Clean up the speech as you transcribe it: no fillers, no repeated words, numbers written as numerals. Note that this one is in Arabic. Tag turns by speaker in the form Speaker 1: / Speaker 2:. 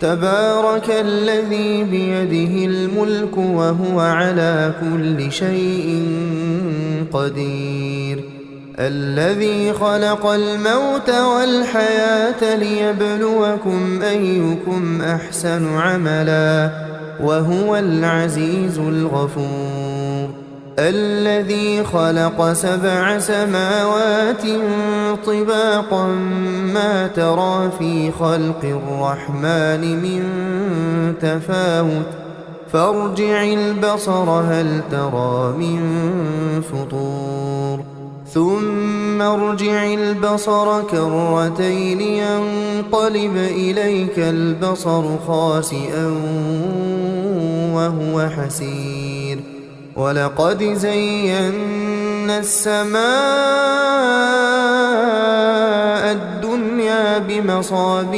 Speaker 1: تبارك الذي بيده الملك وهو على كل شيء قدير الذي خلق الموت والحياة ليبلوكم أيكم أحسن عملا وهو العزيز الغفور الذي خلق 7 سماوات طباقا ما ترى في خلق الرحمن من تفاوت فارجع البصر هل ترى من فطور ثم ارجع البصر كرتين ينقلب إليك البصر خاسئا وهو حسير ولقد زينا السماء الدنيا بمصابيح